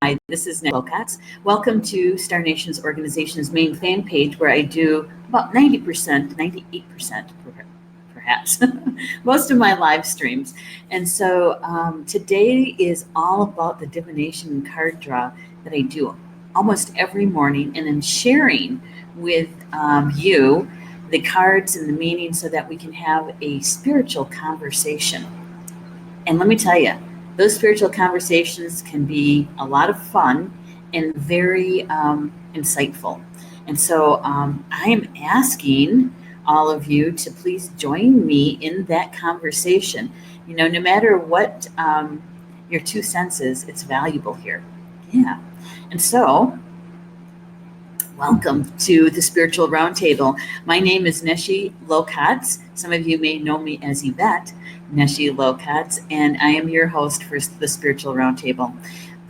Hi, this is Neshi Lokotz. Welcome to Star Nations Organization's main fan page, where I do about 90%, 98% perhaps, most of my live streams. And so today is all about the divination and card draw that I do almost every morning, and then sharing with you the cards and the meaning so that we can have a spiritual conversation. And let me tell you, those spiritual conversations can be a lot of fun and very insightful. And so I am asking all of you to please join me in that conversation. You know, no matter what your 2 cents is, it's valuable here. Yeah. And so, welcome to the Spiritual Roundtable. My name is Neshi Lokotz. Some of you may know me as Yvette Neshi Lokotz, and I am your host for the Spiritual Roundtable.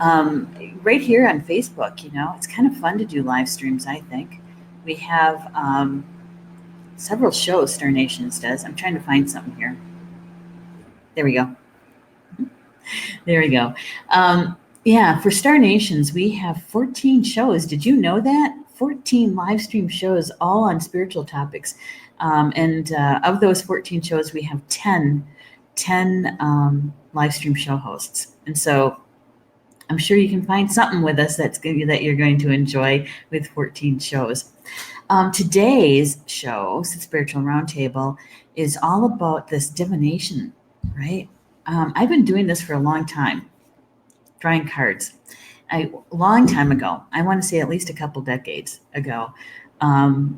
Right here on Facebook, you know, it's kind of fun to do live streams, I think. We have several shows Star Nations does. I'm trying to find something here. There we go. There we go. Yeah, for Star Nations, we have 14 shows. Did you know that? 14 live stream shows, all on spiritual topics. And of those 14 shows, we have 10 live stream show hosts. And so I'm sure you can find something with us that you're going to enjoy with 14 shows. Today's show, Spiritual Roundtable, is all about this divination, right? I've been doing this for a long time, drawing cards. A long time ago, I want to say at least a couple decades ago,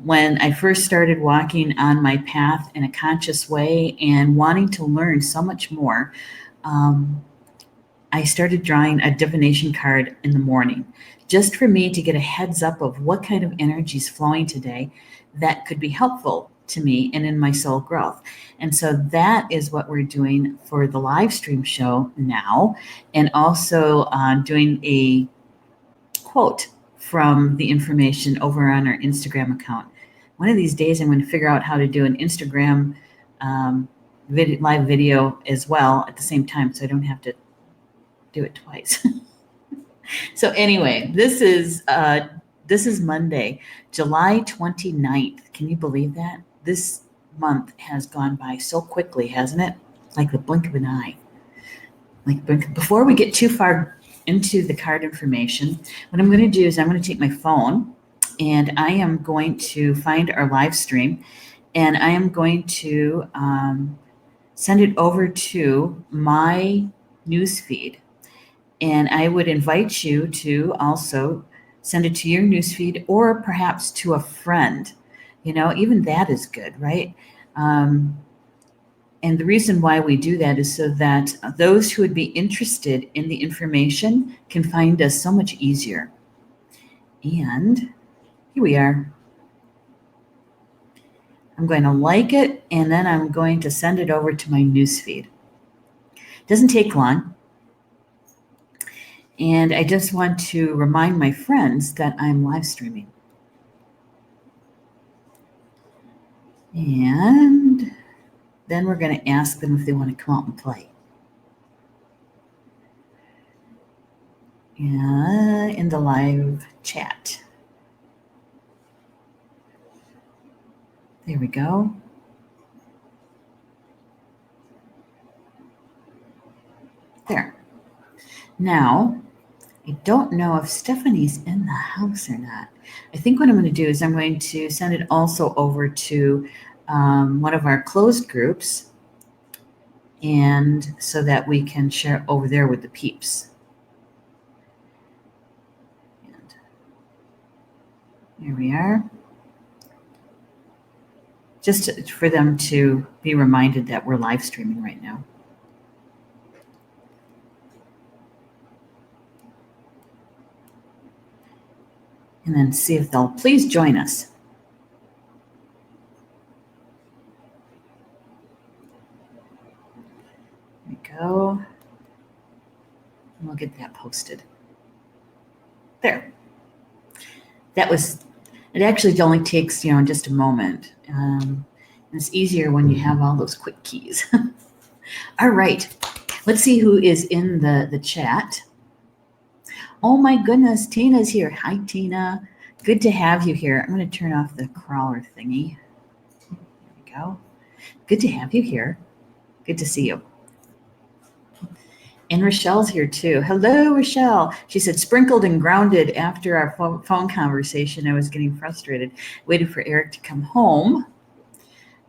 when I first started walking on my path in a conscious way and wanting to learn so much more, I started drawing a divination card in the morning, just for me to get a heads up of what kind of energy is flowing today that could be helpful to me and in my soul growth. And so that is what we're doing for the live stream show now, and also doing a quote from the information over on our Instagram account. One of these days, I'm going to figure out how to do an Instagram live video as well at the same time, so I don't have to do it twice. So anyway, this is Monday, July 29th. Can you believe that? This month has gone by so quickly, hasn't it? Like the blink of an eye. Before we get too far into the card information, what I'm going to do is I'm going to take my phone and I am going to find our live stream, and I am going to send it over to my newsfeed. And I would invite you to also send it to your newsfeed, or perhaps to a friend. You know, even that is good, right? And the reason why we do that is so that those who would be interested in the information can find us so much easier. And here we are. I'm going to like it, and then I'm going to send it over to my newsfeed. Doesn't take long. And I just want to remind my friends that I'm live streaming. And then we're going to ask them if they want to come out and play. Yeah, in the live chat. There we go. There. Now, I don't know if Stephanie's in the house or not. I think what I'm going to do is I'm going to send it also over to one of our closed groups, and so that we can share over there with the peeps. And here we are. Just for them to be reminded that we're live streaming right now. And then see if they'll please join us. There we go. And we'll get that posted. There. It actually only takes, just a moment. And it's easier when you have all those quick keys. All right. Let's see who is in the chat. Oh my goodness, Tina's here. Hi, Tina. Good to have you here. I'm going to turn off the crawler thingy. There we go. Good to have you here. Good to see you. And Rochelle's here too. Hello, Rochelle. She said, sprinkled and grounded after our phone conversation. I was getting frustrated. Waited for Eric to come home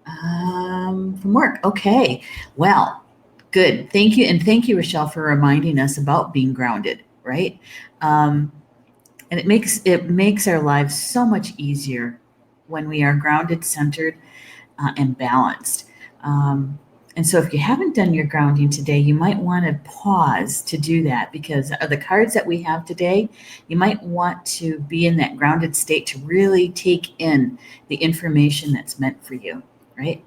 from work. Okay. Well, good. Thank you. And thank you, Rochelle, for reminding us about being grounded, right? And it makes our lives so much easier when we are grounded, centered, and balanced. And so if you haven't done your grounding today, you might want to pause to do that, because of the cards that we have today, you might want to be in that grounded state to really take in the information that's meant for you, right?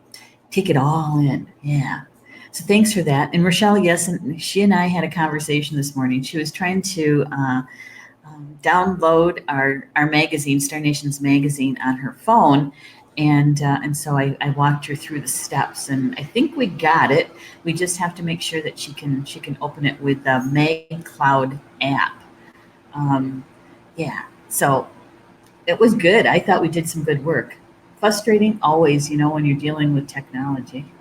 Take it all in. Yeah. So thanks for that. And Rochelle, yes, and she and I had a conversation this morning. She was trying to download our magazine, Star Nations magazine, on her phone. And so I walked her through the steps, and I think we got it. We just have to make sure that she can open it with the Mag Cloud app. Yeah, so it was good. I thought we did some good work. Frustrating always, when you're dealing with technology.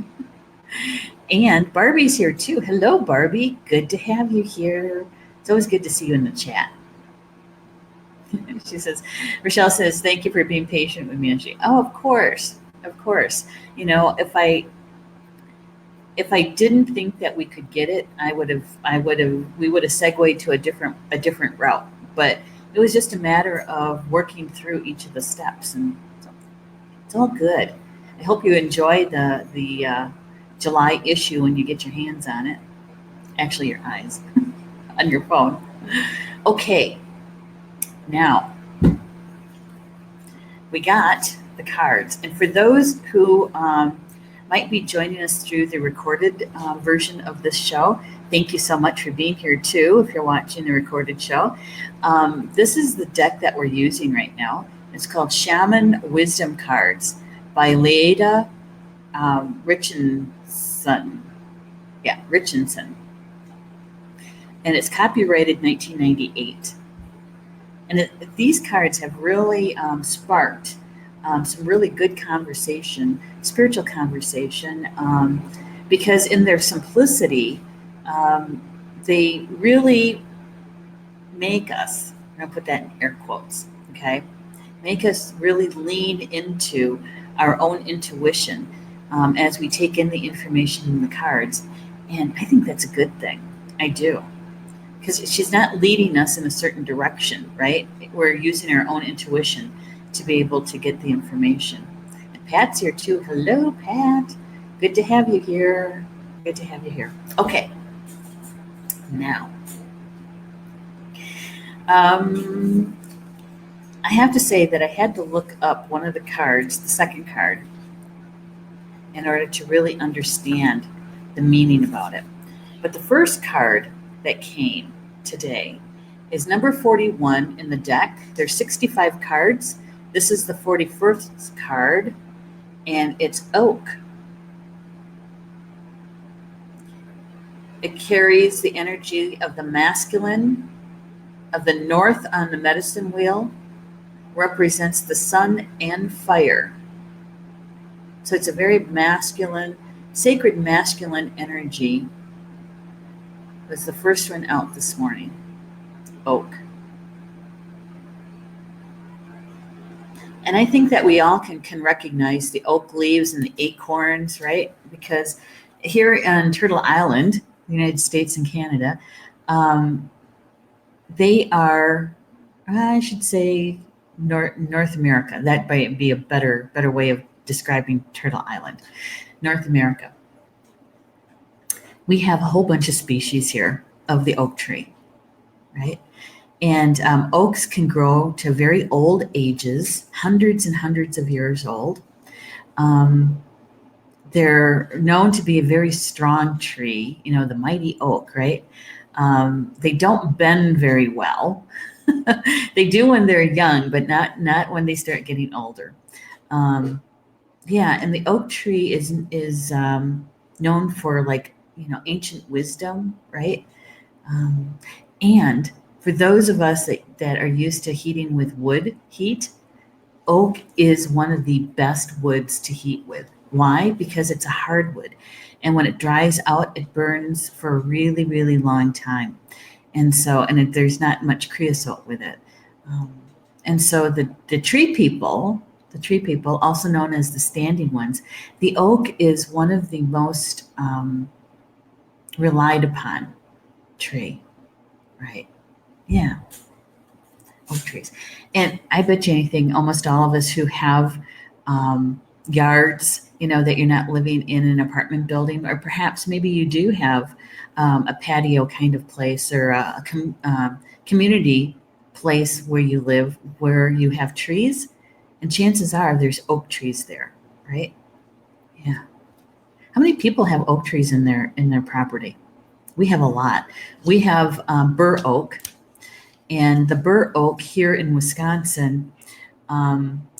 And Barbie's here too. Hello, Barbie. Good to have you here. It's always good to see you in the chat. She says, Rochelle says, thank you for being patient with me. And of course, of course. If I didn't think that we could get it, we would have segued to a different route. But it was just a matter of working through each of the steps, and so it's all good. I hope you enjoy the July issue when you get your hands on it. Actually, your eyes on your phone. Okay. Now, we got the cards. And for those who might be joining us through the recorded version of this show, thank you so much for being here too, if you're watching the recorded show. This is the deck that we're using right now. It's called Shaman Wisdom Cards by Leada Richardson. Yeah, Richardson. And it's copyrighted 1998. And these cards have really sparked some really good conversation, spiritual conversation, because in their simplicity, they really make us, I'm going to put that in air quotes, okay, make us really lean into our own intuition as we take in the information in the cards. And I think that's a good thing. I do. Because she's not leading us in a certain direction, right? We're using our own intuition to be able to get the information. And Pat's here too. Hello, Pat. Good to have you here. Good to have you here. Okay. Now, I have to say that I had to look up one of the cards, the second card, in order to really understand the meaning about it. But the first card that came today is number 41 in the deck. There's 65 cards. This is the 41st card, and it's oak. It carries the energy of the masculine, of the north on the medicine wheel, represents the sun and fire. So it's a very masculine, sacred masculine energy. Was the first one out this morning. Oak. And I think that we all can recognize the oak leaves and the acorns, right? Because here on Turtle Island, the United States and Canada, they are, I should say, North America. That might be a better way of describing Turtle Island. North America. We have a whole bunch of species here of the oak tree, right? And oaks can grow to very old ages, hundreds and hundreds of years old. They're known to be a very strong tree, the mighty oak, right? They don't bend very well. They do when they're young, but not when they start getting older. Yeah, and the oak tree is known for ancient wisdom, right? And For those of us that are used to heating with wood heat, oak is one of the best woods to heat with. Why? Because it's a hardwood. And when it dries out, it burns for a really, really long time. There's not much creosote with it. And so the tree people, also known as the standing ones, the oak is one of the most relied upon tree, right? Yeah, oak trees. And I bet you anything, almost all of us who have yards, that you're not living in an apartment building, or perhaps maybe you do have a patio kind of place, or a community place where you live, where you have trees, and chances are there's oak trees there, right? Yeah. How many people have oak trees in their property? We have a lot. We have bur oak, and the bur oak here in Wisconsin,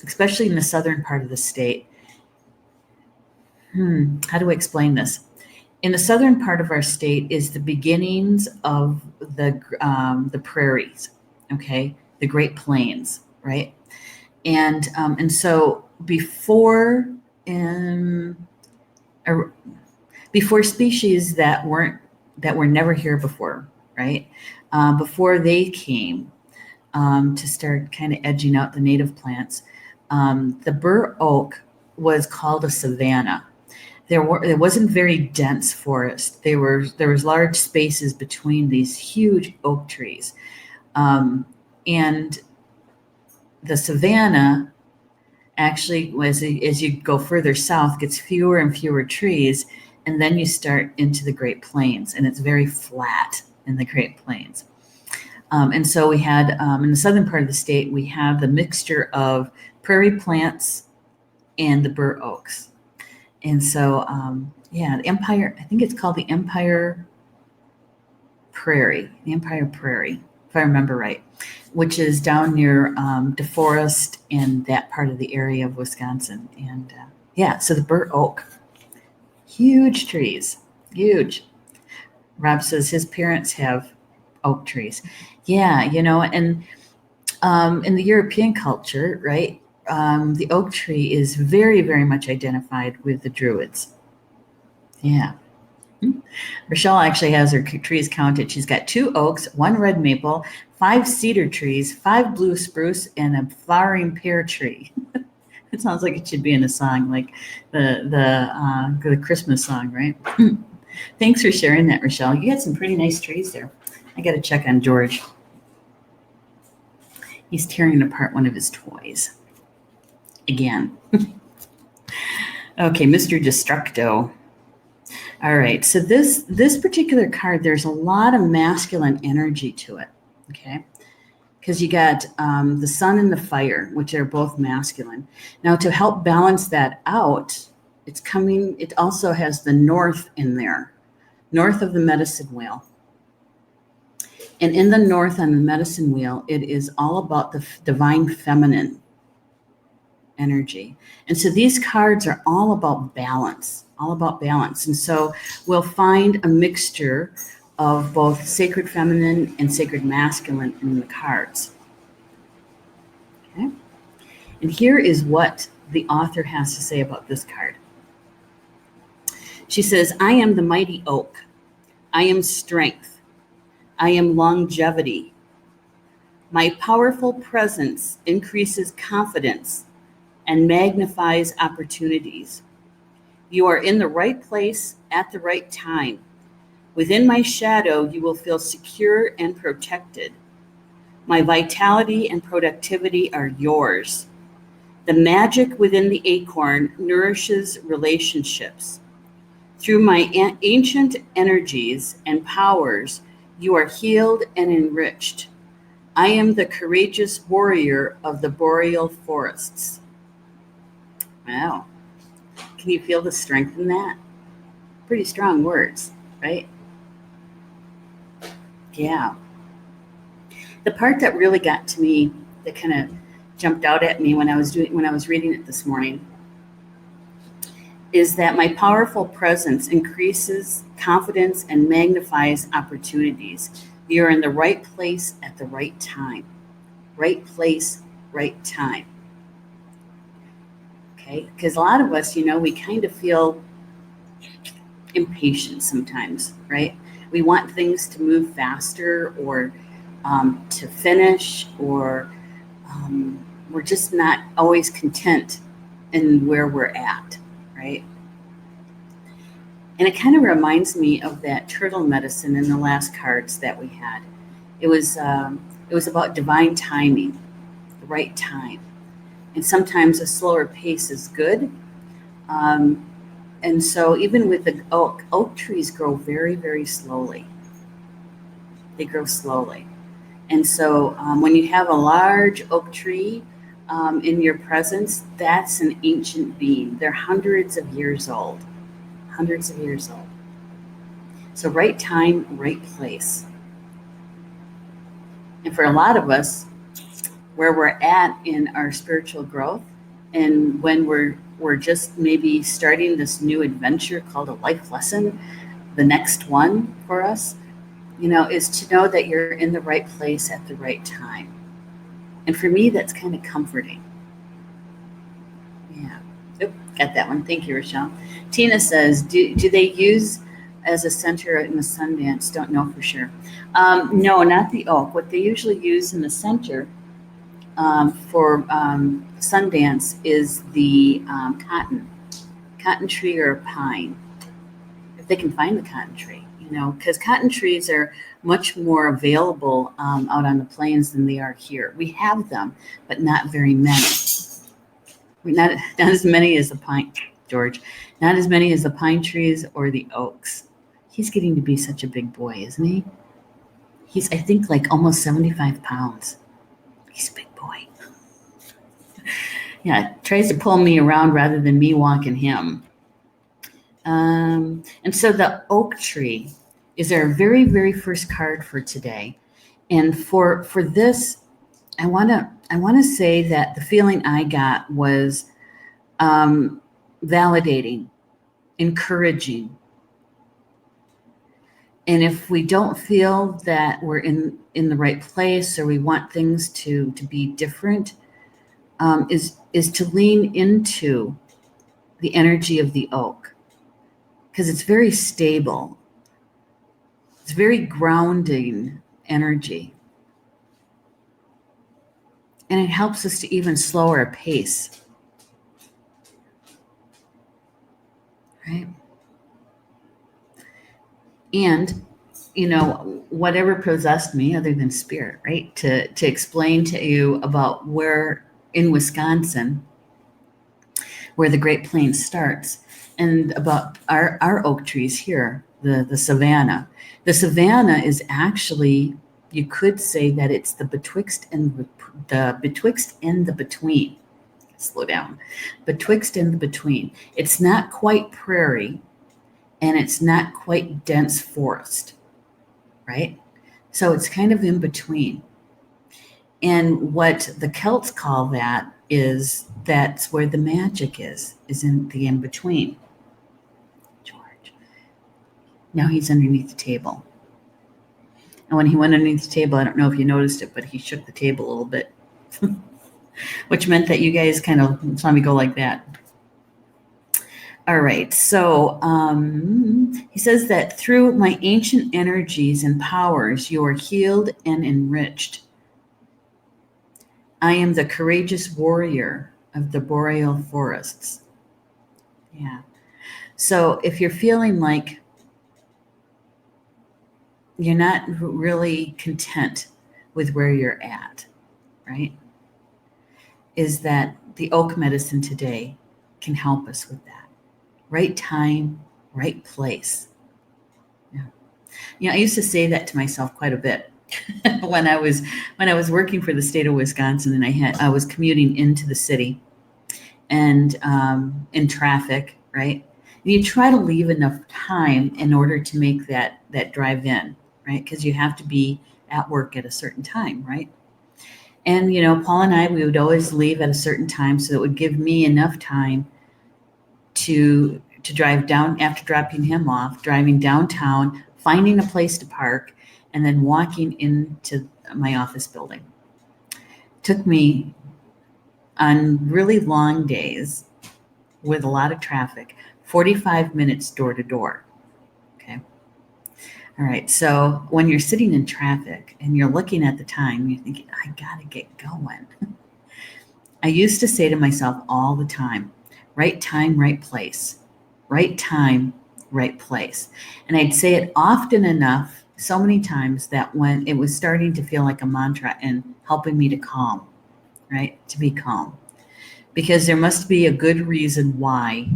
especially in the southern part of the state. How do I explain this? In the southern part of our state is the beginnings of the prairies, okay, the Great Plains, right? And so before species that were never here before, right? Before they came to start kind of edging out the native plants, the bur oak was called a savanna. There wasn't very dense forest. There was large spaces between these huge oak trees, and the savanna actually, as you go further south, gets fewer and fewer trees, and then you start into the Great Plains, and it's very flat in the Great Plains. And so we had in the southern part of the state, we have the mixture of prairie plants and the bur oaks. And so, the Empire, I think it's called the Empire Prairie, if I remember right, which is down near DeForest and that part of the area of Wisconsin. And so the bur oak, huge trees, huge. Rob says his parents have oak trees. Yeah, and in the European culture, right, the oak tree is very, very much identified with the Druids. Yeah. Rochelle actually has her trees counted. She's got 2 oaks, 1 red maple, 5 cedar trees, 5 blue spruce, and a flowering pear tree. It sounds like it should be in a song, like the Christmas song, right? Thanks for sharing that, Rochelle. You had some pretty nice trees there. I got to check on George. He's tearing apart one of his toys. Again. Okay, Mr. Destructo. All right, so this particular card, there's a lot of masculine energy to it, okay? Because you got the sun and the fire, which are both masculine. Now, to help balance that out, it also has the north in there, north of the medicine wheel. And in the north on the medicine wheel, it is all about the divine feminine energy. And so these cards are all about balance. And so we'll find a mixture of both sacred feminine and sacred masculine in the cards. Okay. And here is what the author has to say about this card. She says, I am the mighty oak. I am strength. I am longevity. My powerful presence increases confidence and magnifies opportunities. You are in the right place at the right time. Within my shadow, you will feel secure and protected. My vitality and productivity are yours. The magic within the acorn nourishes relationships. Through my ancient energies and powers, you are healed and enriched. I am the courageous warrior of the boreal forests. Wow. Can you feel the strength in that? Pretty strong words, right? Yeah. The part that really got to me, that kind of jumped out at me when I was reading it this morning, is that my powerful presence increases confidence and magnifies opportunities. You're in the right place at the right time. Right place, right time. Okay? Because a lot of us, we kind of feel impatient sometimes, right? We want things to move faster or to finish, or we're just not always content in where we're at, right? And it kind of reminds me of that turtle medicine in the last cards that we had. It was about divine timing, the right time, and sometimes a slower pace is good. Um, and so even with the oak trees grow very, very slowly. They grow slowly. And so when you have a large oak tree in your presence, that's an ancient being. They're hundreds of years old. Hundreds of years old. So right time, right place. And for a lot of us, where we're at in our spiritual growth, and when we're just maybe starting this new adventure called a life lesson, the next one for us, is to know that you're in the right place at the right time. And for me, that's kind of comforting. Yeah. Oop, got that one. Thank you, Rochelle. Tina says, do they use as a center in the Sundance? Don't know for sure. No, not the oak. What they usually use in the center for Sundance is the cotton tree or pine, if they can find the cotton tree. Because cotton trees are much more available out on the plains than they are here. We have them, but not very many. Not as many as the pine, George. Not as many as the pine trees or the oaks. He's getting to be such a big boy, isn't he? He's, I think, like almost 75 pounds. He's a big boy. Yeah, tries to pull me around rather than me walking him. And so the oak tree is our very, very first card for today. And for this, I want to say that the feeling I got was validating, encouraging. And if we don't feel that we're in the right place, or we want things to be different, is to lean into the energy of the oak, because it's very stable. It's very grounding energy. And it helps us to even slow our pace. Right? And, whatever possessed me other than spirit, right? To explain to you about where in Wisconsin, where the Great Plains starts, and about our oak trees here, the savanna. The savanna is actually, you could say that it's the betwixt and the between. Slow down. Betwixt and the between. It's not quite prairie, and it's not quite dense forest, right? So it's kind of in between. And what the Celts call that is, that's where the magic is in the in between. George. Now he's underneath the table. And when he went underneath the table, I don't know if you noticed it, but he shook the table a little bit, which meant that you guys kind of saw me go like that. All right, so he says that through my ancient energies and powers, you are healed and enriched. I am the courageous warrior of the boreal forests. Yeah. So if you're feeling like you're not really content with where you're at, right? Is that the oak medicine today can help us with that. Right time, right place. Yeah. I used to say that to myself quite a bit when I was working for the state of Wisconsin, and I was commuting into the city, and in traffic, right? And you try to leave enough time in order to make that drive in, right? Because you have to be at work at a certain time, right? And Paul and I, we would always leave at a certain time, so it would give me enough time to drive down after dropping him off, driving downtown, finding a place to park, and then walking into my office building. Took me on really long days with a lot of traffic, 45 minutes door to door. Okay. All right. So when you're sitting in traffic and you're looking at the time, you're thinking, I got to get going. I used to say to myself all the time, right time, right place, right time, right place. And I'd say it often enough, so many times, that when it was starting to feel like a mantra and helping me to calm, right? To be calm. Because there must be a good reason why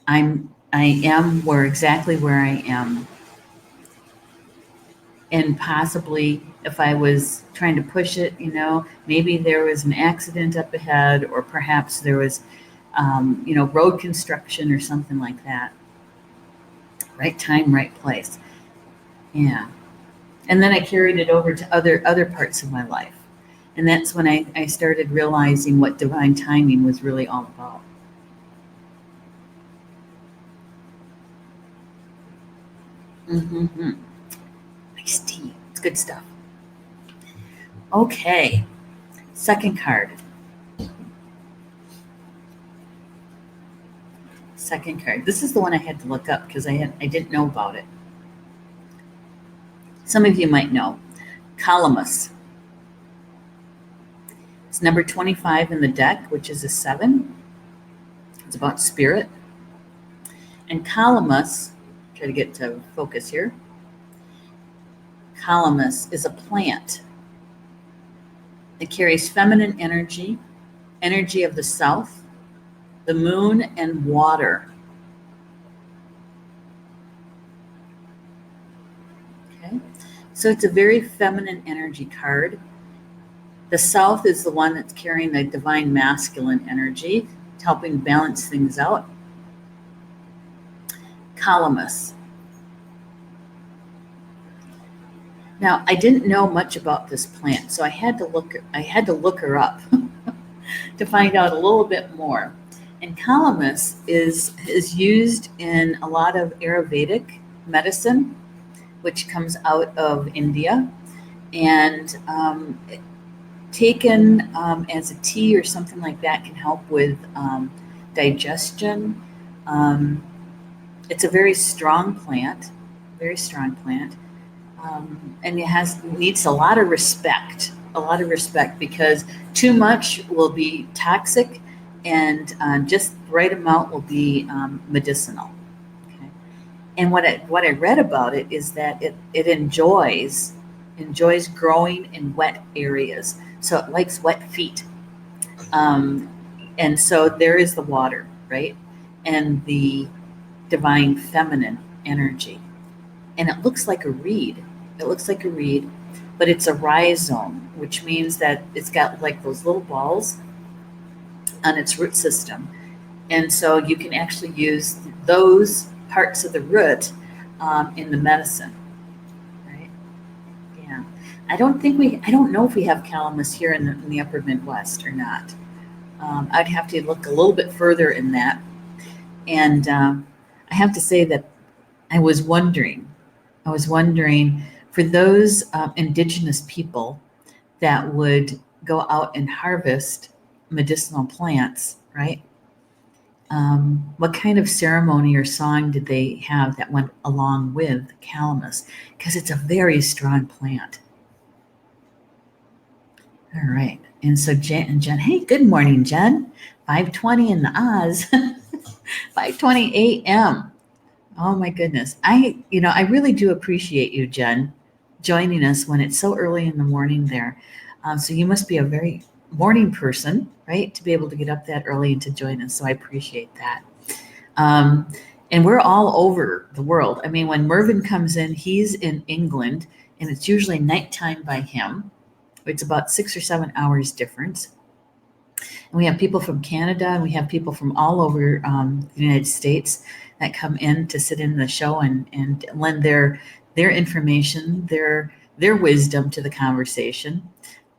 I am exactly where I am. And possibly if I was trying to push it, maybe there was an accident up ahead, or perhaps there was, road construction or something like that. Right time, right place. Yeah. And then I carried it over to other parts of my life. And that's when I started realizing what divine timing was really all about. Mm-hmm. Nice tea. It's good stuff. Okay. Second card. Second card. This is the one I had to look up because I didn't know about it. Some of you might know. Calamus. It's number 25 in the deck, which is a 7. It's about spirit. And Calamus, try to get to focus here. Calamus is a plant. It carries feminine energy, energy of the south, the moon, and water. Okay, so it's a very feminine energy card. The south is the one that's carrying the divine masculine energy, it's helping balance things out. Calamus. Now, I didn't know much about this plant, so I had to look her up to find out a little bit more. And Calamus is used in a lot of Ayurvedic medicine, which comes out of India, and taken as a tea or something like that can help with digestion. It's a very strong plant, and it needs a lot of respect, because too much will be toxic, and just the right amount will be medicinal. Okay. And what I read about it is that it enjoys growing in wet areas, so it likes wet feet, and so there is the water, right, and the divine feminine energy. And it looks like a reed. But it's a rhizome, which means that it's got like those little balls on its root system. And so you can actually use those parts of the root in the medicine, right? Yeah. I don't know if we have calamus here in the upper Midwest or not. I'd have to look a little bit further in that. And I have to say that I was wondering for those indigenous people that would go out and harvest medicinal plants, right? What kind of ceremony or song did they have that went along with calamus? Because it's a very strong plant. All right. And so Jen, hey, good morning, Jen. 5:20 in the Oz, 5:20 a.m. Oh my goodness. I really do appreciate you, Jen, joining us when it's so early in the morning there. So you must be a very morning person, right? To be able to get up that early and to join us. So I appreciate that. And we're all over the world. I mean, when Mervyn comes in, he's in England, and it's usually nighttime by him. It's about 6 or 7 hours difference. And we have people from Canada, and we have people from all over the United States that come in to sit in the show and lend their information, their wisdom to the conversation.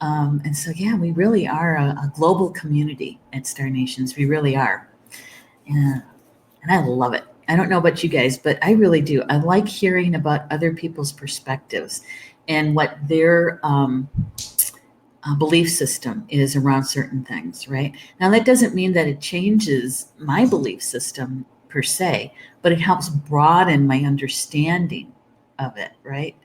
And so, yeah, we really are a global community at Star Nations. We really are. And I love it. I don't know about you guys, but I really do. I like hearing about other people's perspectives. and what their belief system is around certain things, right? Now, that doesn't mean that it changes my belief system per se, but it helps broaden my understanding of it, right?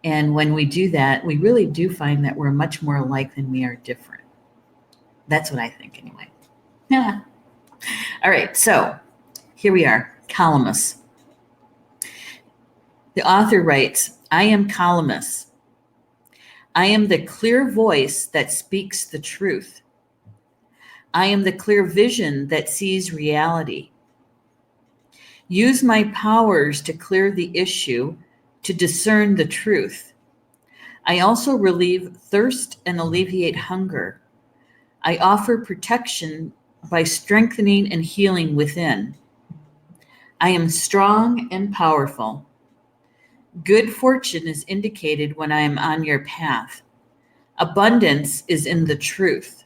And when we do that, we really do find that we're much more alike than we are different. That's what I think, anyway. Yeah. All right, so here we are, Calamus. The author writes, I am Calamus. I am the clear voice that speaks the truth. I am the clear vision that sees reality. Use my powers to clear the issue, to discern the truth. I also relieve thirst and alleviate hunger. I offer protection by strengthening and healing within. I am strong and powerful. Good fortune is indicated when I am on your path. Abundance is in the truth.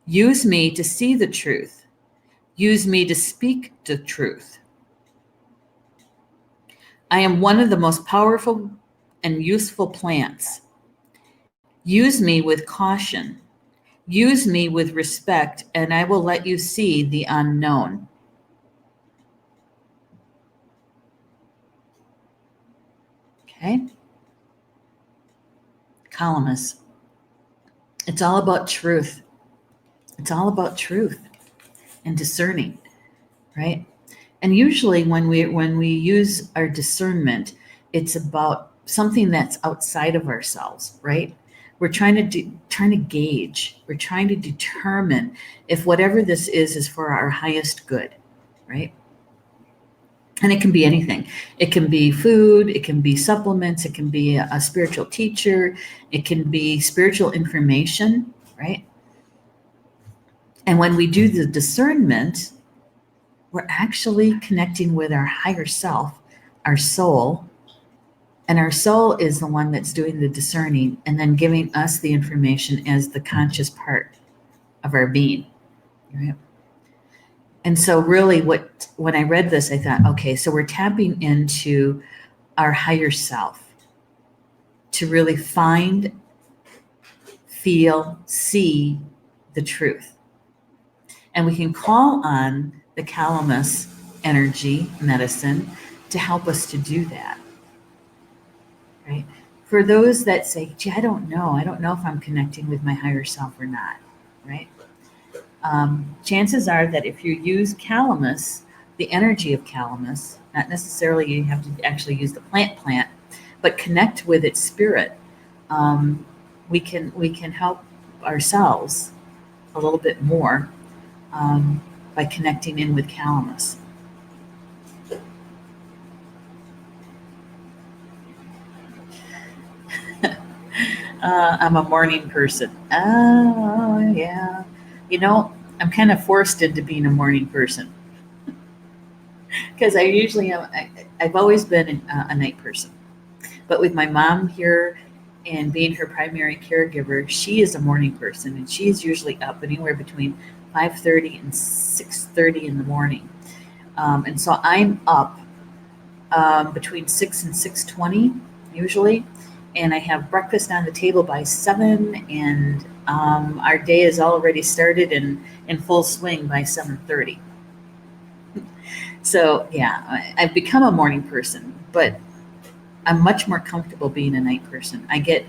Use me to see the truth. Use me to speak the truth. I am one of the most powerful and useful plants. Use me with caution. Use me with respect, and I will let you see the unknown. Okay? Calamus. It's all about truth. It's all about truth and discerning, right? And usually when we use our discernment, it's about something that's outside of ourselves, right? We're trying to gauge, we're trying to determine if whatever this is for our highest good, right? And it can be anything. It can be food, it can be supplements, it can be a spiritual teacher, it can be spiritual information, right? And when we do the discernment, we're actually connecting with our higher self, our soul. And our soul is the one that's doing the discerning and then giving us the information as the conscious part of our being, right? And so really when I read this, I thought, okay, so we're tapping into our higher self to really find, feel, see the truth. And we can call on the Calamus energy medicine to help us to do that, right? For those that say, gee, I don't know if I'm connecting with my higher self or not, right? Chances are that if you use Calamus, the energy of Calamus, not necessarily you have to actually use the plant, but connect with its spirit, we can help ourselves a little bit more by connecting in with Calamus. I'm a morning person. Oh, yeah. You know, I'm kind of forced into being a morning person because I usually am. I've always been a night person. But with my mom here and being her primary caregiver, she is a morning person, and she's usually up anywhere between 5:30 and 6:30 in the morning. And so I'm up between 6 and 6:20 usually, and I have breakfast on the table by 7, and our day is already started and in full swing by 7:30. So yeah, I've become a morning person, but I'm much more comfortable being a night person. I get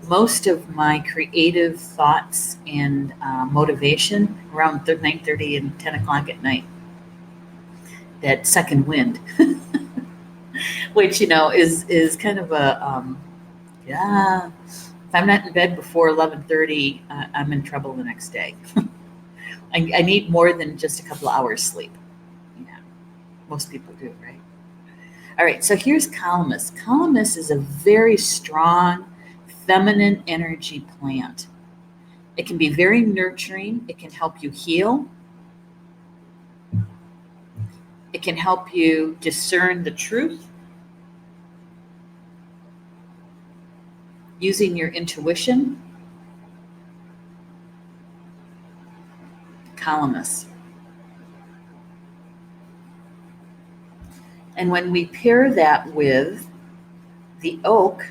most of my creative thoughts and motivation around 9:30 and 10 o'clock at night. That second wind, which is kind of a yeah. If I'm not in bed before 11:30, I'm in trouble the next day. I need more than just a couple of hours sleep. Yeah, most people do, right? All right, so here's Calamus. Calamus is a very strong feminine energy plant. It can be very nurturing. It can help you heal. It can help you discern the truth using your intuition. Calamus. And when we pair that with the oak,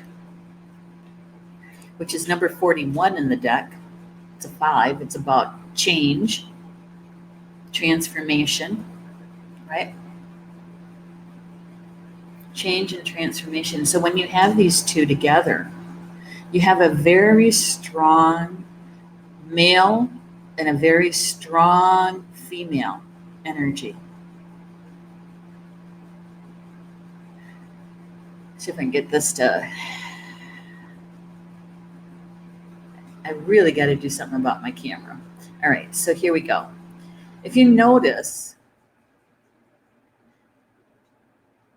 which is number 41 in the deck. It's a 5. It's about change, transformation, right? Change and transformation. So when you have these two together, you have a very strong male and a very strong female energy. See if I can get this to. I really got to do something about my camera. All right, so here we go. If you notice,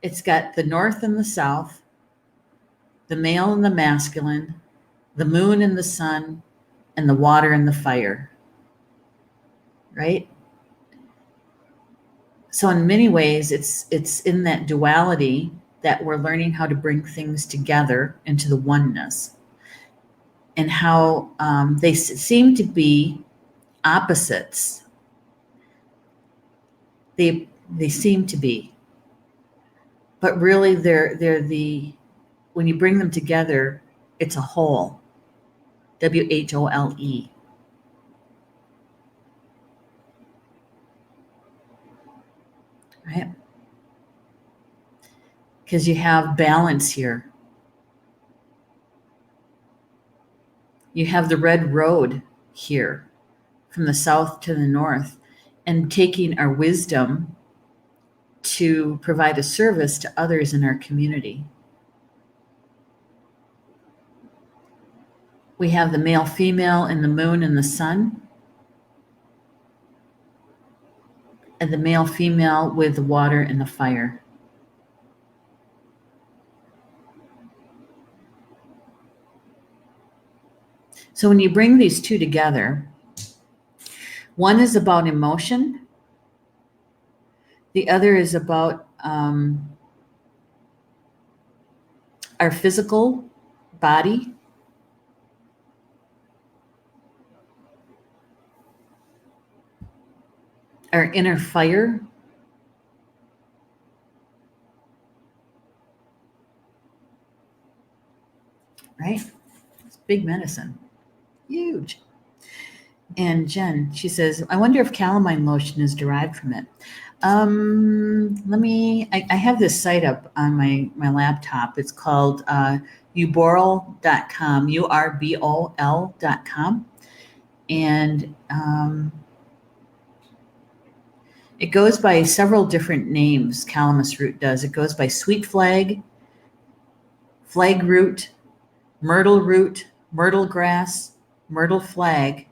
it's got the north and the south, the male and the masculine, the moon and the sun, and the water and the fire, right? So in many ways, it's in that duality that we're learning how to bring things together into the oneness, and how they seem to be opposites. They seem to be, but really they're the, when you bring them together, it's a whole. WHOLE. Right? Because you have balance here. You have the red road here from the south to the north, and taking our wisdom to provide a service to others in our community. We have the male, female, and the moon and the sun, and the male, female with the water and the fire. So when you bring these two together, one is about emotion, the other is about our physical body, our inner fire, right? It's big medicine, huge. And Jen, she says, I wonder if calamine lotion is derived from it. I have this site up on my laptop. It's called uborl.com, URBOL.com. And it goes by several different names. Calamus root does. It goes by sweet flag, flag root, myrtle grass, myrtle flag,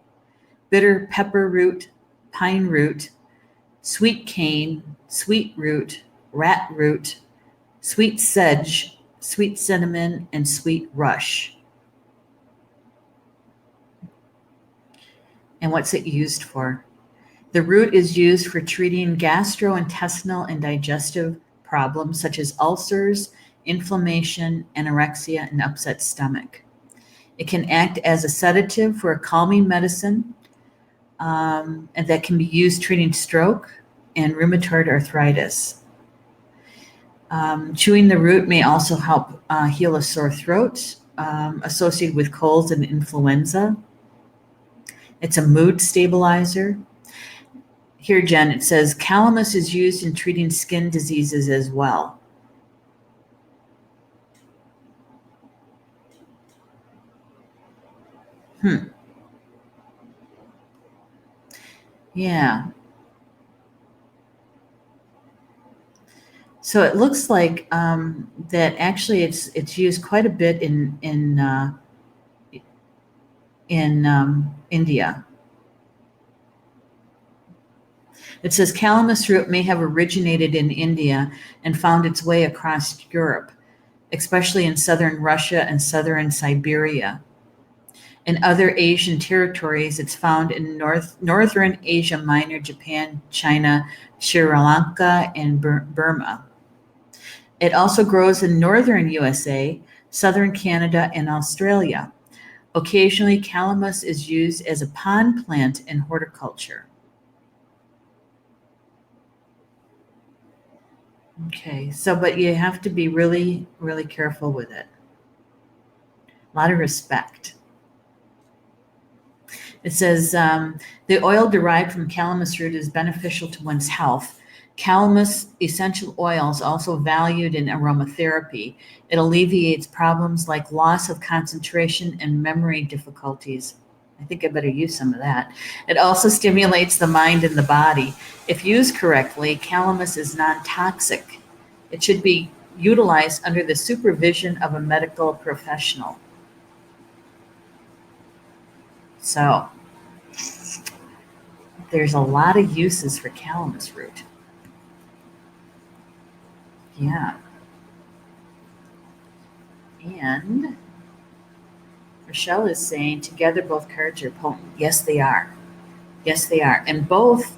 bitter pepper root, pine root, sweet cane, sweet root, rat root, sweet sedge, sweet cinnamon, and sweet rush. And what's it used for? The root is used for treating gastrointestinal and digestive problems such as ulcers, inflammation, anorexia, and upset stomach. It can act as a sedative for a calming medicine, and that can be used treating stroke and rheumatoid arthritis. Chewing the root may also help heal a sore throat associated with colds and influenza. It's a mood stabilizer. Here, Jen, it says calamus is used in treating skin diseases as well. Yeah. So it looks like that actually it's used quite a bit in India. It says calamus root may have originated in India and found its way across Europe, especially in southern Russia and southern Siberia. In other Asian territories, it's found in northern Asia Minor, Japan, China, Sri Lanka, and Burma. It also grows in northern USA, southern Canada, and Australia. Occasionally, calamus is used as a pond plant in horticulture. Okay, so but you have to be really, really careful with it. A lot of respect. It says the oil derived from calamus root is beneficial to one's health. Calamus essential oil is also valued in aromatherapy. It alleviates problems like loss of concentration and memory difficulties. I think I better use some of that. It also stimulates the mind and the body. If used correctly, calamus is non-toxic. It should be utilized under the supervision of a medical professional. So, there's a lot of uses for calamus root. Yeah. And Rochelle is saying together both cards are potent. Yes, they are. Yes, they are. And both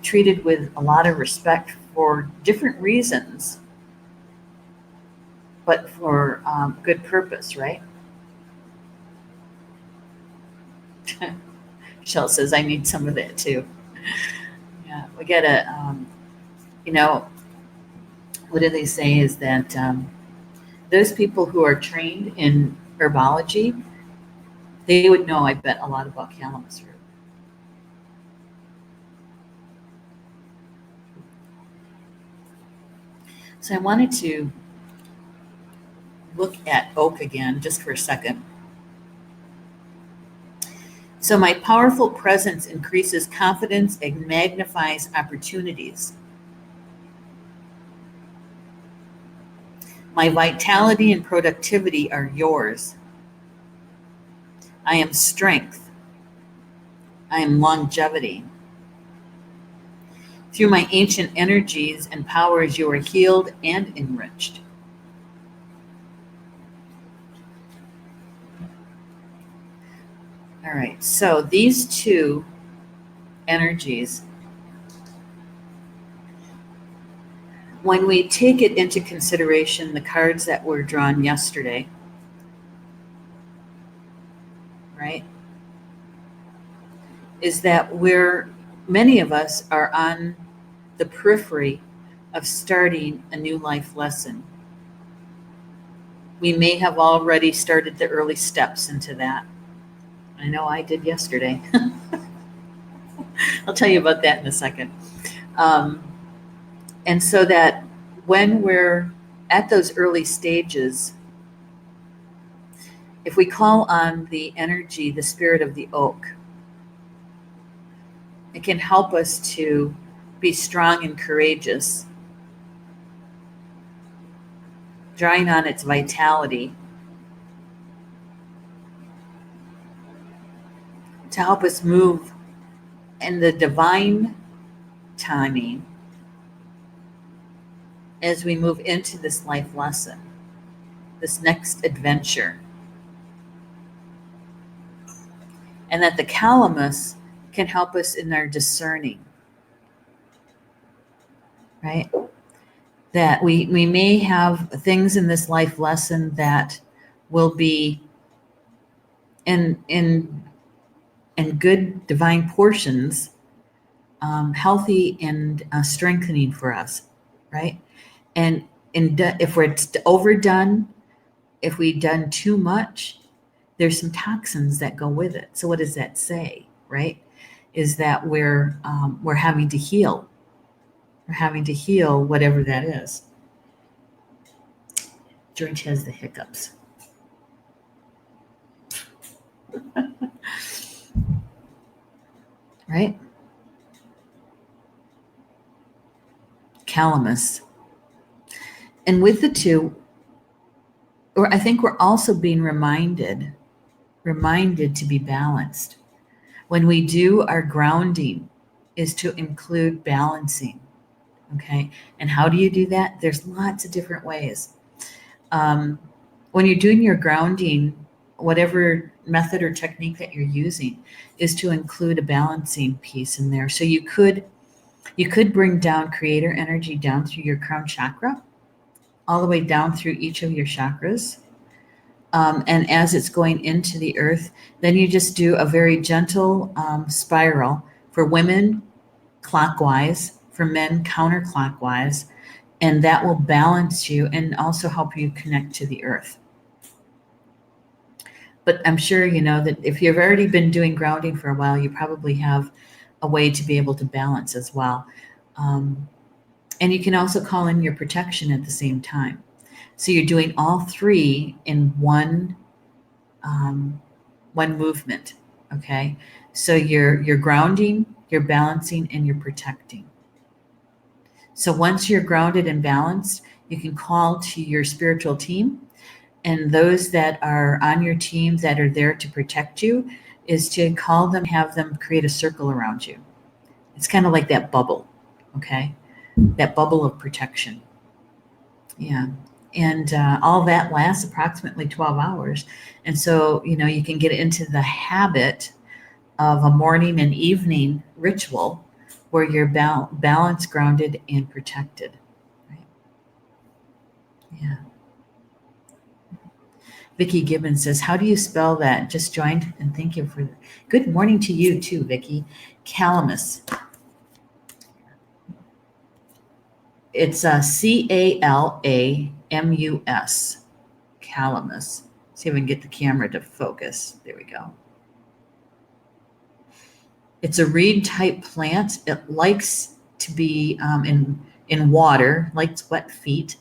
treated with a lot of respect for different reasons, but for good purpose, right? Rochelle says, I need some of that too. Yeah, we gotta, what do they say is that those people who are trained in herbology, they would know, I bet, a lot about calamus root. So I wanted to look at oak again just for a second. So my powerful presence increases confidence and magnifies opportunities. My vitality and productivity are yours. I am strength. I am longevity. Through my ancient energies and powers, you are healed and enriched. All right, so these two energies, when we take it into consideration, the cards that were drawn yesterday, right, is that many of us are on the periphery of starting a new life lesson. We may have already started the early steps into that. I know I did yesterday. I'll tell you about that in a second. And so that when we're at those early stages, if we call on the energy, the spirit of the oak, it can help us to be strong and courageous, drawing on its vitality to help us move in the divine timing as we move into this life lesson, this next adventure. And that the calamus can help us in our discerning, right? That we may have things in this life lesson that will be in good divine portions, healthy and strengthening for us, right? And if it's overdone, if we've done too much, there's some toxins that go with it. So what does that say, right? Is that we're having to heal. We're having to heal whatever that is. George has the hiccups. Right? Calamus. And with the two, or I think we're also being reminded to be balanced. When we do our grounding is to include balancing. Okay. And how do you do that? There's lots of different ways. When you're doing your grounding, whatever method or technique that you're using is to include a balancing piece in there. So you could bring down creator energy down through your crown chakra, all the way down through each of your chakras. And as it's going into the earth, then you just do a very gentle spiral for women clockwise, for men counterclockwise, and that will balance you and also help you connect to the earth. But I'm sure you know that if you've already been doing grounding for a while, you probably have a way to be able to balance as well. Um, and you can also call in your protection at the same time. So you're doing all three in one movement. Okay. So you're grounding, you're balancing, and you're protecting. So once you're grounded and balanced, you can call to your spiritual team, and those that are on your team that are there to protect you is to call them, have them create a circle around you. It's kind of like that bubble, okay? That bubble of protection. Yeah. And all that lasts approximately 12 hours. And so, you can get into the habit of a morning and evening ritual where you're balanced, grounded, and protected. Right? Yeah. Vicki Gibbons says, how do you spell that? Just joined, and thank you for good morning to you too, Vicki. Calamus. It's Calamus. Calamus. See if we can get the camera to focus. There we go. It's a reed type plant. It likes to be in water, likes wet feet.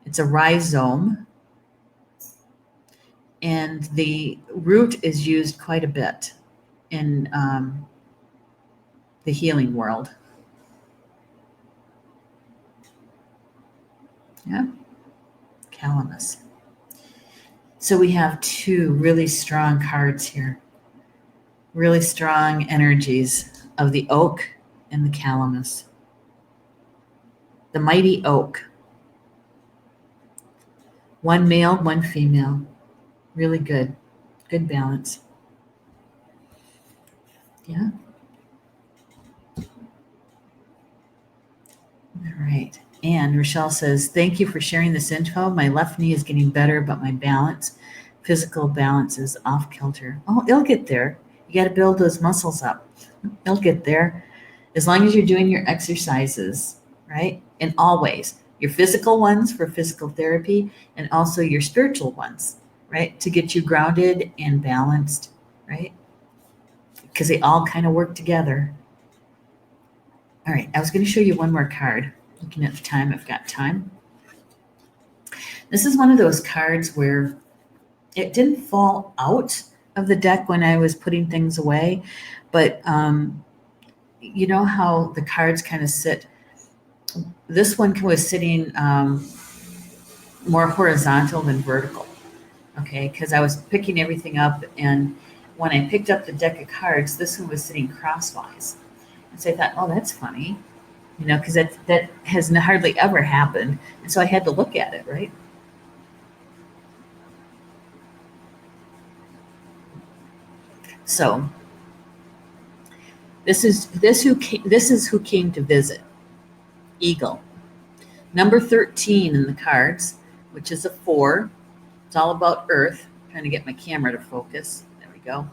It's a rhizome, and the root is used quite a bit in the healing world. Yeah, Calamus. So we have two really strong cards here. Really strong energies of the oak and the calamus. The mighty oak. One male, one female. Really good. Good balance. Yeah. All right. And Rochelle says, thank you for sharing this info. My left knee is getting better, but my physical balance is off kilter. Oh, it'll get there. You got to build those muscles up. It'll get there. As long as you're doing your exercises, right? In all ways. Your physical ones for physical therapy, and also your spiritual ones, right? To get you grounded and balanced, right? Because they all kind of work together. All right, I was going to show you one more card. Looking at the time, I've got time. This is one of those cards where it didn't fall out of the deck when I was putting things away, but you know how the cards kind of sit. This one was sitting more horizontal than vertical, okay, because I was picking everything up, and when I picked up the deck of cards, this one was sitting crosswise. And so I thought, oh, that's funny, because that has hardly ever happened. And so I had to look at it, right? So this is who came to visit. Eagle. Number 13 in the cards, which is a 4. It's all about Earth. I'm trying to get my camera to focus. There we go.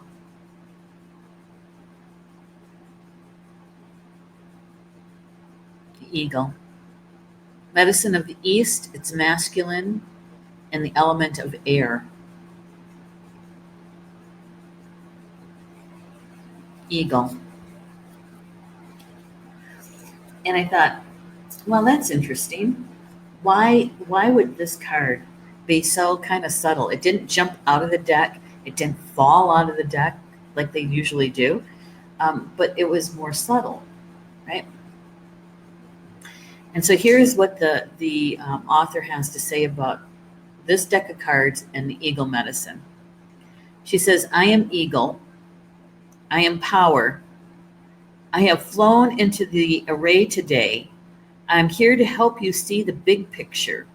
The eagle. Medicine of the East, it's masculine, and the element of air. Eagle. And I thought, well, that's interesting. Why would this card be so kind of subtle? It didn't jump out of the deck. It didn't fall out of the deck like they usually do. But it was more subtle, right? And so here's what the author has to say about this deck of cards and the eagle medicine. She says, I am eagle. I am power. I have flown into the array today. I'm here to help you see the big picture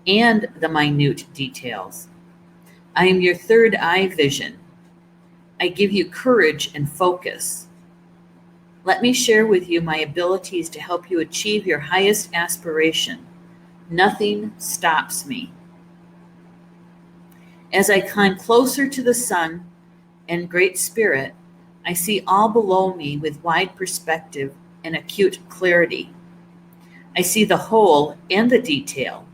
and the minute details. I am your third eye vision. I give you courage and focus. Let me share with you my abilities to help you achieve your highest aspiration. Nothing stops me. As I climb closer to the sun and Great Spirit, I see all below me with wide perspective and acute clarity. I see the whole and the detail.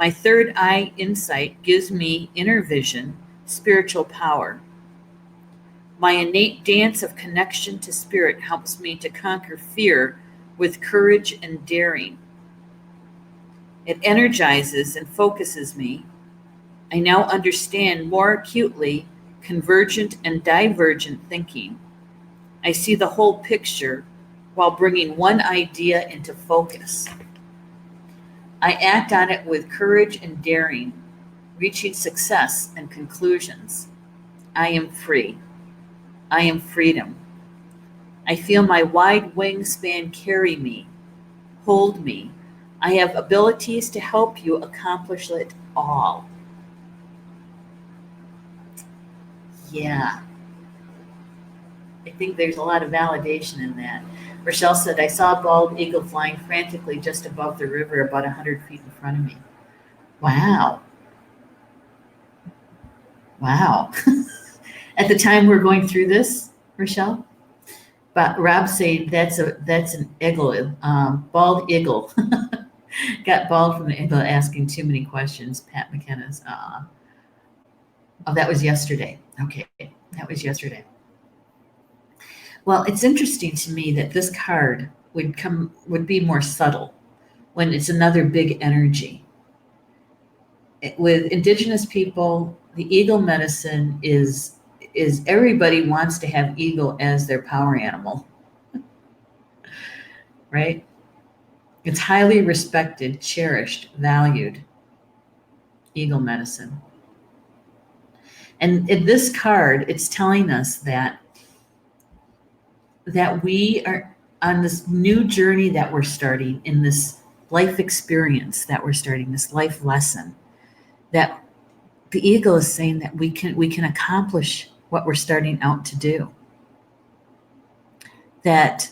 My third eye insight gives me inner vision, spiritual power. My innate dance of connection to spirit helps me to conquer fear with courage and daring. It energizes and focuses me. I now understand more acutely convergent and divergent thinking. I see the whole picture while bringing one idea into focus. I act on it with courage and daring, reaching success and conclusions. I am free. I am freedom. I feel my wide wingspan carry me, hold me. I have abilities to help you accomplish it all. Yeah, I think there's a lot of validation in that. Rochelle said, I saw a bald eagle flying frantically just above the river about 100 feet in front of me. Wow. Wow. At the time we're going through this, Rochelle? But Rob's saying that's an eagle, bald eagle. Got bald from the eagle asking too many questions. Pat McKenna's. Oh, that was yesterday. Okay, that was yesterday. Well, it's interesting to me that this card would be more subtle when it's another big energy. With Indigenous people, the eagle medicine is everybody wants to have eagle as their power animal, right? It's highly respected, cherished, valued, eagle medicine. And in this card, it's telling us that we are on this new journey that we're starting, in this life experience that we're starting, this life lesson, that the eagle is saying that we can accomplish what we're starting out to do. That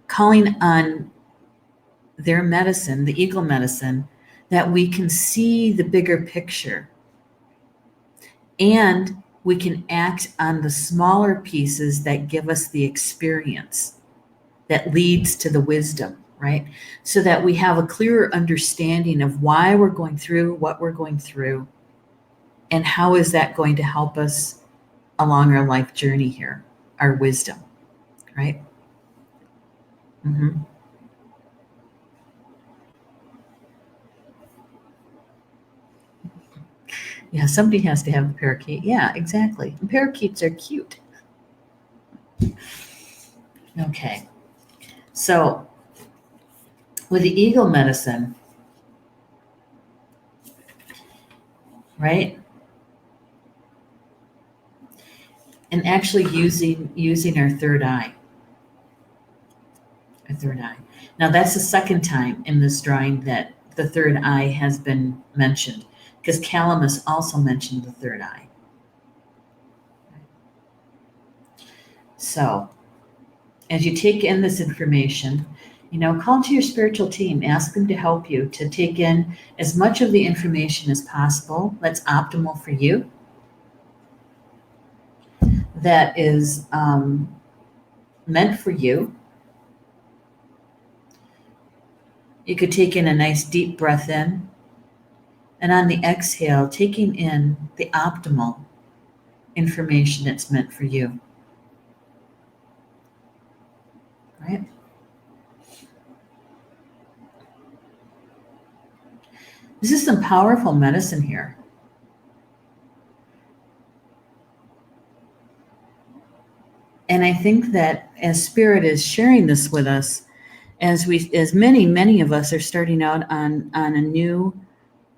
calling on their medicine, the eagle medicine, that we can see the bigger picture, and we can act on the smaller pieces that give us the experience that leads to the wisdom, right? So that we have a clearer understanding of why we're going through what we're going through, and how is that going to help us along our life journey here, our wisdom, right? Mm-hmm. Yeah, somebody has to have a parakeet. Yeah, exactly. And parakeets are cute. Okay. So with the eagle medicine, right? And actually using our third eye. Our third eye. Now that's the second time in this drawing that the third eye has been mentioned, because Calamus also mentioned the third eye. So as you take in this information, call to your spiritual team, ask them to help you to take in as much of the information as possible that's optimal for you, that is meant for you. You could take in a nice deep breath in, and on the exhale, taking in the optimal information that's meant for you. Right? This is some powerful medicine here. And I think that as Spirit is sharing this with us, as many of us are starting out on a new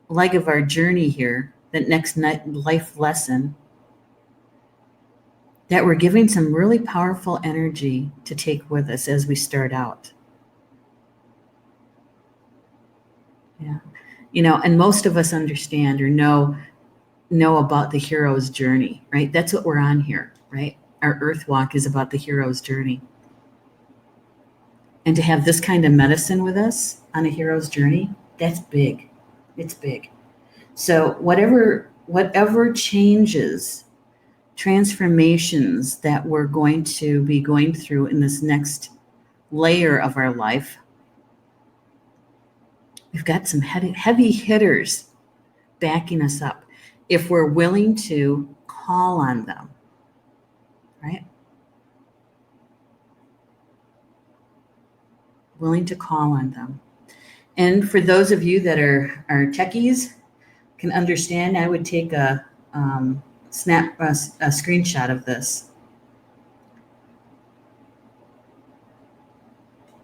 leg of our journey here, that next life lesson, that we're giving some really powerful energy to take with us as we start out. Yeah. And most of us understand or know about the hero's journey, right? That's what we're on here, right? Our earth walk is about the hero's journey. And to have this kind of medicine with us on a hero's journey, that's big. It's big. So whatever changes, transformations that we're going to be going through in this next layer of our life, We've got some heavy hitters backing us up if we're willing to call on them, right? Willing to call on them. And for those of you that are techies, can understand, I would take a screenshot of this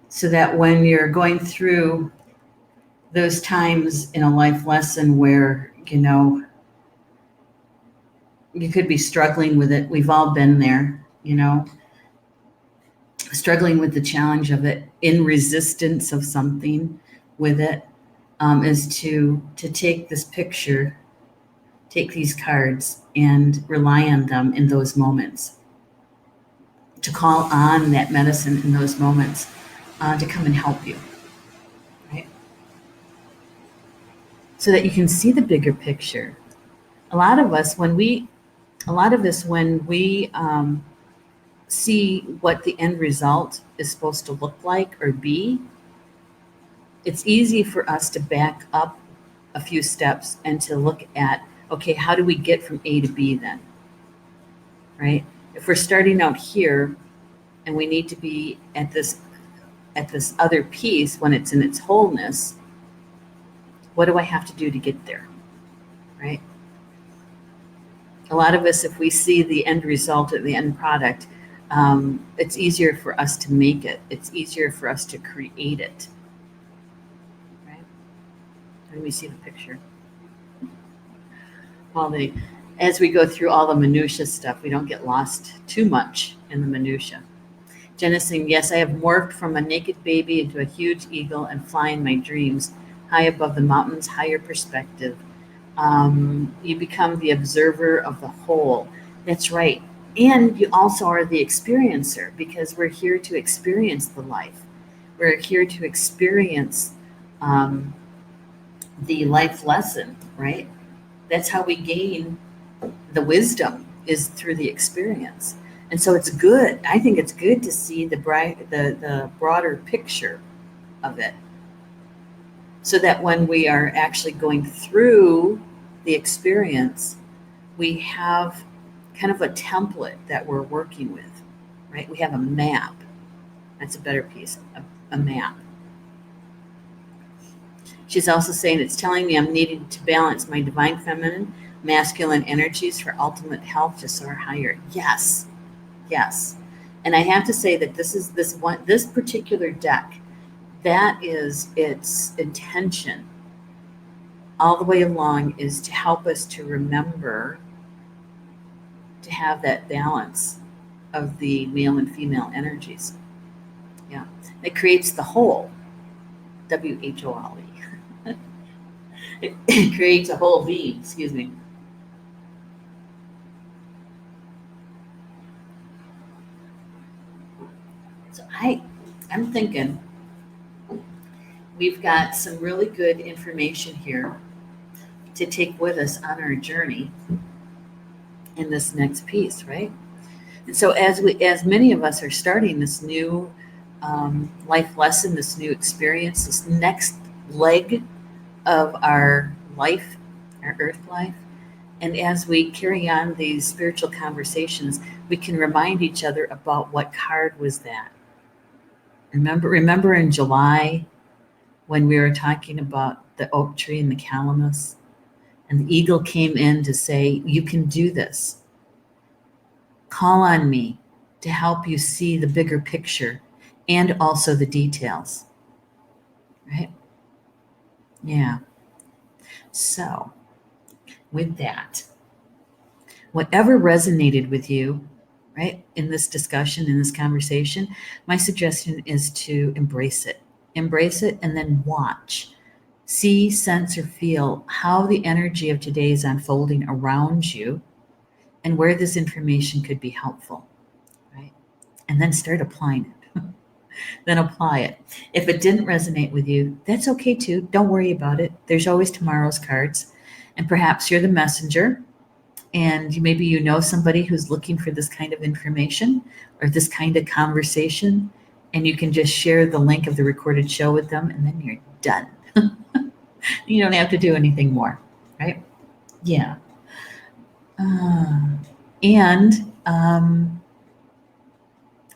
so that when you're going through those times in a life lesson where, you could be struggling with it. We've all been there, struggling with the challenge of it, in resistance of something with it, is to take this picture, take these cards and rely on them in those moments, to call on that medicine in those moments, to come and help you, right? So that you can see the bigger picture. A lot of us, when we see what the end result is supposed to look like or be, it's easy for us to back up a few steps and to look at, okay, how do we get from A to B then, right? If we're starting out here and we need to be at this other piece when it's in its wholeness, what do I have to do to get there, right? A lot of us, if we see the end result or the end product, it's easier for us to make it. It's easier for us to create it, right? Let me see the picture. As we go through all the minutia stuff, we don't get lost too much in the minutia. Jenna's saying, yes, I have morphed from a naked baby into a huge eagle and fly in my dreams, high above the mountains, higher perspective. You become the observer of the whole. That's right. And you also are the experiencer, because we're here to experience the life. We're here to experience the life lesson, right? That's how we gain the wisdom, is through the experience. And so it's good. I think it's good to see the broader picture of it, so that when we are actually going through the experience, we have kind of a template that we're working with, right? We have a map. That's a better piece, a map. She's also saying, it's telling me I'm needing to balance my divine feminine, masculine energies for ultimate health to soar higher. Yes. And I have to say that this particular deck, that is its intention all the way along, is to help us to remember to have that balance of the male and female energies. Yeah. It creates the whole, WHOLE. It creates a whole V, excuse me. So I'm thinking we've got some really good information here to take with us on our journey in this next piece, right? And so as many of us are starting this new life lesson, this new experience, this next leg of our life, our earth life, and as we carry on these spiritual conversations, we can remind each other about what card was that. Remember in July when we were talking about the oak tree and the calamus, and the eagle came in to say, you can do this. Call on me to help you see the bigger picture and also the details, right? Yeah. So with that, whatever resonated with you, right, in this discussion, in this conversation, my suggestion is to embrace it and then watch, see, sense, or feel how the energy of today is unfolding around you and where this information could be helpful, right? And then start applying it. Then apply it. If it didn't resonate with you, that's okay too. Don't worry about it. There's always tomorrow's cards. And perhaps you're the messenger, and maybe you know somebody who's looking for this kind of information or this kind of conversation, and you can just share the link of the recorded show with them, and then you're done. You don't have to do anything more, right? Yeah. And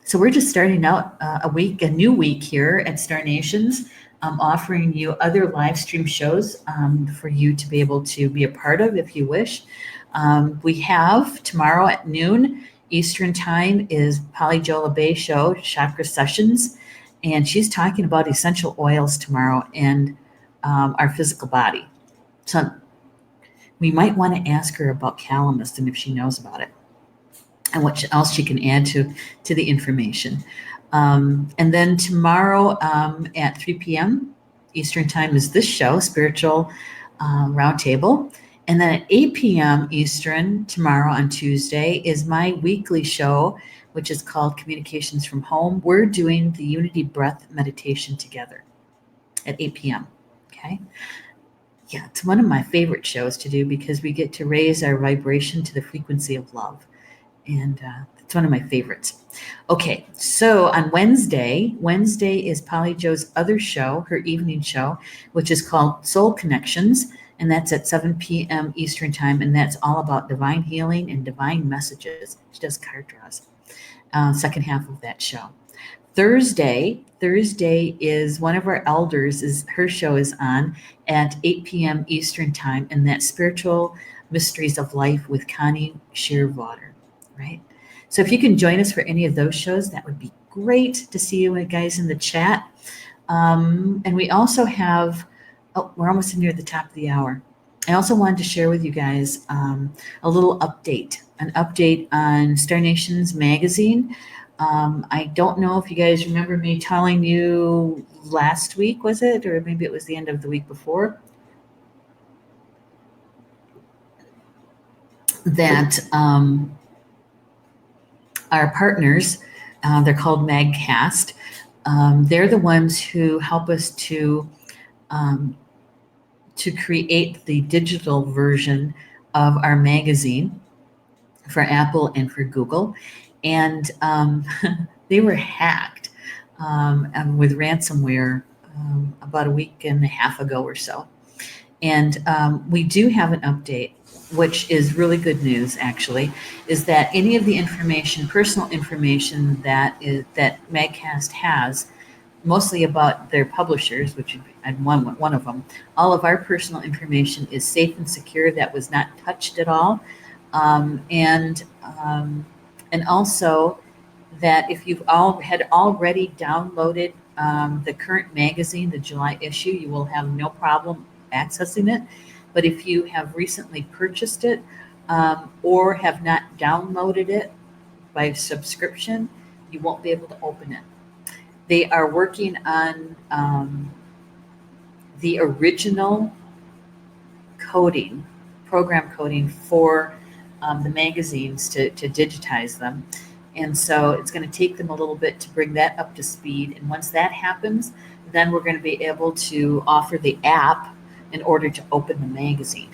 so we're just starting out a new week here at Star Nations, offering you other live stream shows for you to be able to be a part of if you wish. We have tomorrow at noon Eastern Time is Polly Jola Bay Show, Chakra Sessions, and she's talking about essential oils tomorrow and our physical body. So we might want to ask her about Calamus and if she knows about it and what else she can add to the information. And then tomorrow at 3 p.m. Eastern Time is this show, Spiritual Roundtable. And then at 8 p.m. Eastern tomorrow on Tuesday is my weekly show, which is called Communications from Home. We're doing the Unity Breath Meditation together at 8 p.m. Okay. Yeah, it's one of my favorite shows to do because we get to raise our vibration to the frequency of love. And it's one of my favorites. Okay, so on Wednesday is Polly Jo's other show, her evening show, which is called Soul Connections, and that's at 7 p.m. Eastern Time, and that's all about divine healing and divine messages. She does card draws. Second half of that show. Thursday is one of our elders, her show is on at 8 p.m. Eastern Time, and that's Spiritual Mysteries of Life with Connie Shearwater. Right? So if you can join us for any of those shows, that would be great to see you guys in the chat. And we also have, we're almost near the top of the hour. I also wanted to share with you guys a little update, an update on Star Nations magazine. I don't know if you guys remember me telling you last week, was it? Or maybe it was the end of the week before. That our partners, they're called MagCast. They're the ones who help us to create the digital version of our magazine for Apple and for Google. And they were hacked with ransomware about a week and a half ago or so. And we do have an update, which is really good news, actually, is that any of the information, personal information that MagCast has, mostly about their publishers, which I'm one of them, all of our personal information is safe and secure. That was not touched at all. And also that if you've had already downloaded the current magazine, the July issue, you will have no problem accessing it. But if you have recently purchased it or have not downloaded it by subscription, you won't be able to open it. They are working on the original coding, program coding for the magazines to digitize them. And so it's going to take them a little bit to bring that up to speed. And once that happens, then we're going to be able to offer the app in order to open the magazine.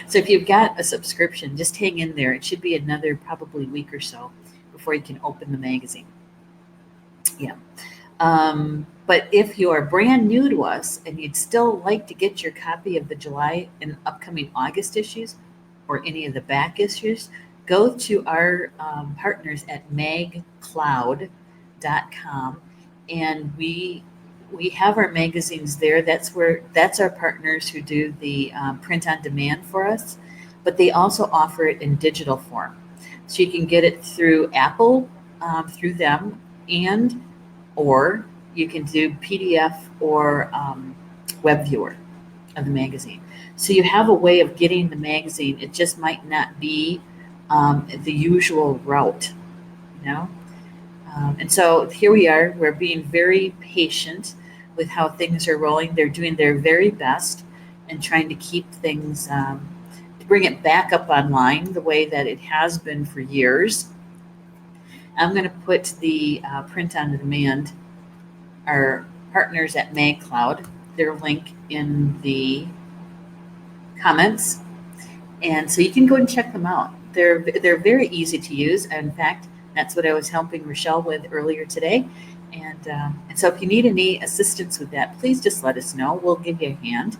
So if you've got a subscription, just hang in there. It should be another probably week or so before you can open the magazine. Yeah. But if you are brand new to us and you'd still like to get your copy of the July and upcoming August issues or any of the back issues, go to our partners at magcloud.com, and we have our magazines there. That's our partners who do the print on demand for us, but they also offer it in digital form. So you can get it through Apple, through them, or you can do PDF or web viewer of the magazine. So you have a way of getting the magazine. It just might not be the usual route, you know? And so here we are. We're being very patient with how things are rolling. They're doing their very best and trying to keep things, to bring it back up online the way that it has been for years. I'm going to put the print on demand, our partners at MagCloud, their link in the comments. And so you can go and check them out. They're very easy to use. In fact, that's what I was helping Rochelle with earlier today. And so if you need any assistance with that, please just let us know. We'll give you a hand.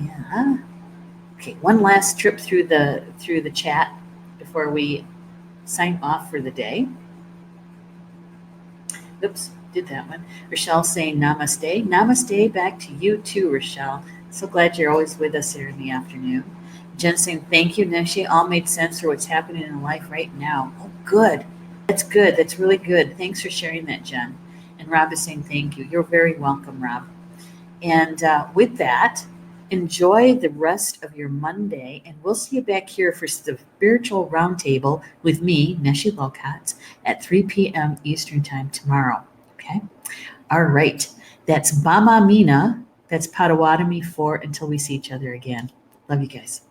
Yeah. Okay, one last trip through the chat before we sign off for the day. Oops, did that one. Rochelle saying namaste. Namaste back to you too, Rochelle. So glad you're always with us here in the afternoon. Jen saying thank you, Neshi. All made sense for what's happening in life right now. Oh, good. That's good. That's really good. Thanks for sharing that, Jen. And Rob is saying thank you. You're very welcome, Rob. And with that, enjoy the rest of your Monday, and we'll see you back here for the Spiritual Roundtable with me, Neshi Lokotz, at 3 p.m. Eastern Time tomorrow. Okay? All right. That's Bama Mina. That's Potawatomi for until we see each other again. Love you guys.